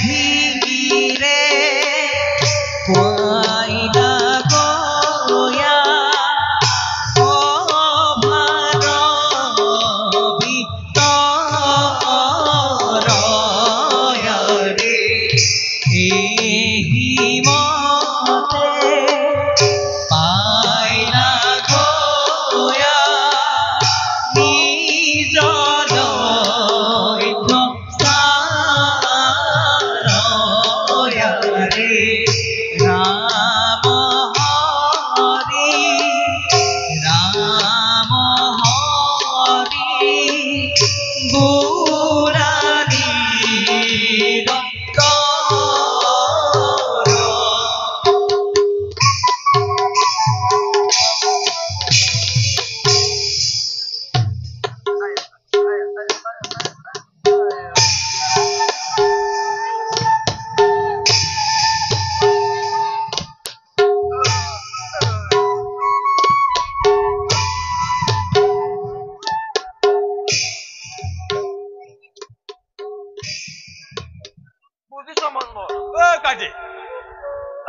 হিৰে কোৱাইলা Gaya over ভিতৰৰে হিমতে পাইলা গয়া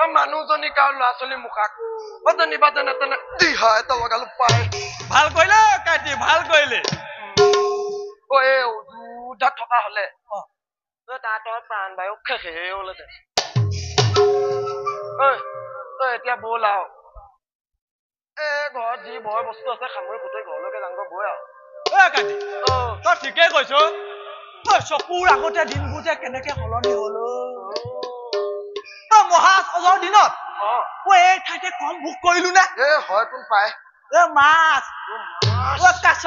নিজৰ মানুহজনী কাৰ ল'ৰা ছোৱালী মুখাক অজনী বাজনে তেনে দিহা এটা লগালো পাই ভাল কৰিলে কাটি ভাল কৰিলে উদাত থকা হলে তাঁতৰ প্ৰাণ বায়ু খেখে ওলাইছে এতিয়া বল আৰু ঘৰত যি বয় বস্তু আছে সামৰি গোটেই ঘৰলৈকে যাংগ বৈ আৰু কাটি তই ঠিকেই কৈছ চকুৰ আগতে দিনবোৰ যে কেনেকে সলনি হল মহাজৰ দিনত এই ঠাইতে কম ভোগ কৰিলো নে হয় তোন পাই মাছ কাছ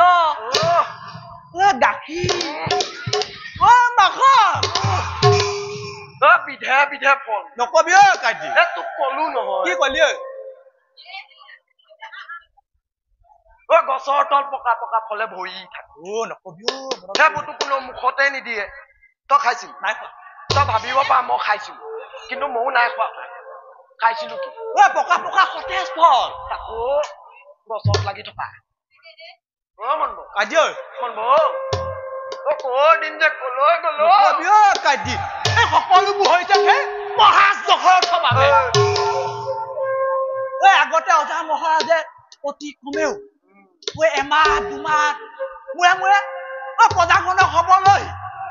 গাখীৰ মাখন বিধে বিধে ফল নকবি কাটি তোক কলো নহয় কি কলি গছৰ তল পকা পকা ফলে ভৰি থাকে নকবি সেইবোৰতো কোনো মুখতে নিদিয়ে তই খাইছিল নাই খোৱা তই ভাবিব পাৰ মই খাইছিলো কিন্তু ময়ো নাই খোৱা খাইছিলো কি পকা পকা সতেজ ফল তাকো গছত লাগি থকা মনব কাজি মনব দিন যে কলৈ গলো কাজি এই সকলোবোৰ হৈছে মহাজ দখলত বাবে আগতে অজা মহাৰাজে অতি কমেও এমাহ দুমাহ মূৰে মূৰে প্ৰজাজনক হবলৈ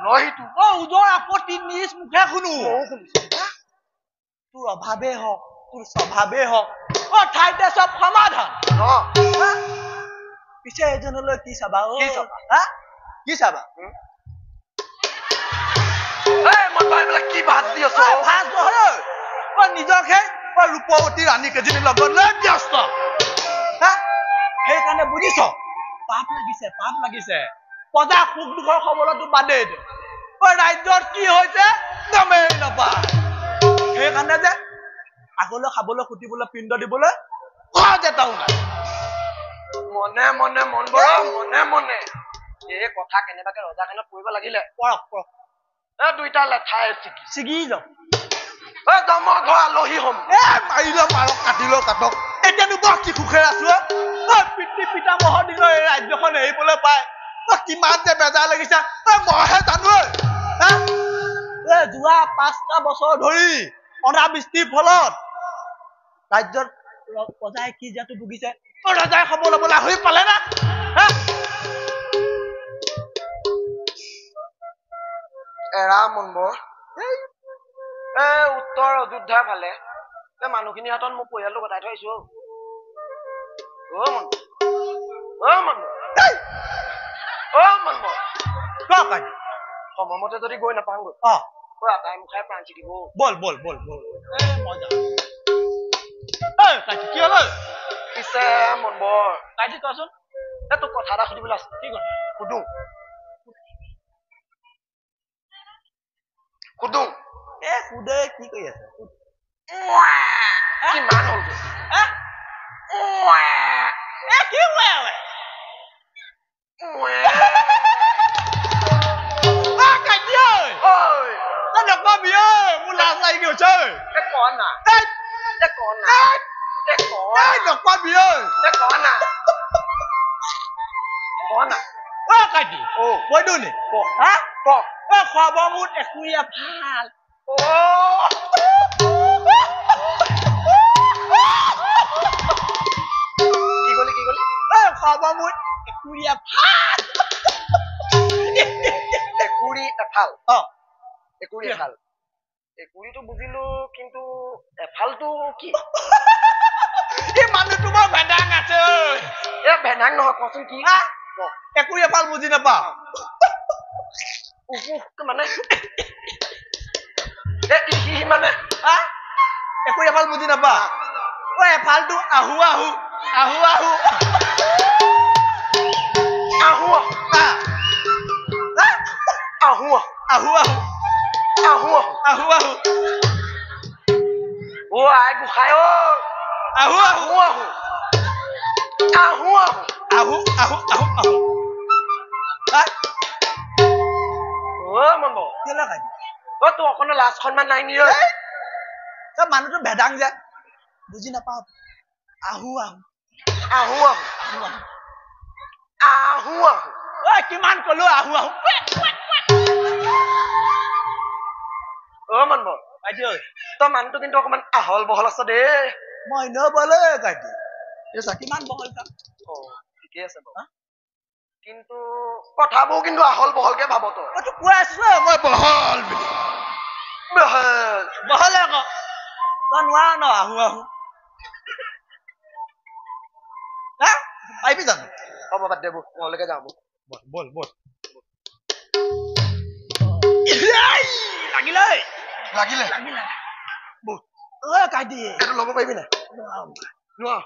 ওজৰ আপত্তি নিজ মুখে শুনো তোৰ অভাৱে হওক তোৰ স্বভাৱে হওক ঠাইতে চব সমাধান পিছে এজনলৈ কি চাবা কি চাবা কি ভাত দি আছ ভাত নহয় নিজকে ৰূপৱতী ৰাণী কেইজনীৰ লগত লৈ ব্যস্ত সেইকাৰণে বুজিছ পাপ লাগিছে প্ৰজা সুখ দুখৰ খবৰতো বাদেই দে ৰাজ্যত কি হৈছে গমেই নাপায় সেইকাৰণে যে আগলৈ খাবলৈ খুটিবলৈ পিণ্ড দিবলৈ এটাও নাই মনে মনে মন বৰ মনে মনে এই কথা কেনেবাকে ৰজাখনত পৰিব লাগিলে পৰক দুইটা লেঠাই ছিগি যাওক মই ঘৰ আলহী হম মাৰিলেও মাৰক কাটিলেও কাটক এতিয়ানো বৰ কি সুখে আছো পিতৃ পিতামহৰ দিনৰ এই ৰাজ্যখন এৰিবলৈ পায় কিমান যে বেজাৰ লাগিছে মইহে জানো যোৱা 5টা বছৰ ধৰি অনাবৃষ্টিৰ ফলত ৰাজ্যত প্ৰজাই কি জাতো ভুগিছে ৰজাই খবৰ ল'বলৈ আহি পালে না এৰা মনবৰ উত্তৰ অযোধ্যাৰ ফালে মানুহখিনিৰ হাতত মোৰ পৰিয়ালটো গতাই থৈছো সময়মতে যদি গৈ নাপাওঁগৈ আটাই মুখাই প্ৰাণ চিকিব বল কি হল পিছে মনবৰ কাটি কচোন তোক কথা এটা সুধিবলৈ আছে কি কথা সুধো সুধে কি কৰি আছে কিমান হল কি নকবি মোৰ লাজ লাগি গৈছে নকবি কাটি কৈ দিওঁ নি খোৱা বোৱা মোৰ একুৰীয়া ভাল কি কলি কি কলি খবৰ মোৰ একুৰিয়া ভাল একুৰি এফাল অ একুৰি এফাল একুৰিটো বুজিলো কিন্তু এফালটো কি এই মানুহটো বৰ ভেদাং আছে ঐ এ ভেনাং নহয় কচোন কি একুৰিয়া ভাল বুজি নাপাওঁ মানে মানে একুৰিয়া ভাল বুজি নাপাওঁ ঐ এফালটো আহু আহু আহু আহু আহো আহো আহু আহু আহো আহু আহু অ আই গোসাই অ আহু আহু আহো আহো আহো আহু আহু আহু আহু অ মন কেলে খাই অ তোৰ অকণো লাজ সন্মান নাই নি তই মানুহটো ভেদাং যে বুজি নাপাওঁ আহু আহু আহো আহু আহু আহো আহো ঐ কিমান কলো আহু আহু অ মন কাইটি ঐ তই মানুহটো কিন্তু অকমান আহল বহল আছ দেই মই নবলে কাইটি কিমান বহল কাম অ ঠিকে আছে বাৰু কিন্তু কথাবোৰ কিন্তু আহল বহলকে ভাব তই মইতো কৈ আছো মই বহল বুলি বহলে আকৌ তই নোৱাৰ ন আহু আহু পাৰিবি জানো হ'ব বাদ দে বল ঘৰলৈকে যাওঁ বল বল লাগিলে লাগিলে লাগিলে কাইটি এইটো ল'ব পাৰিবি নাই নোৱাৰ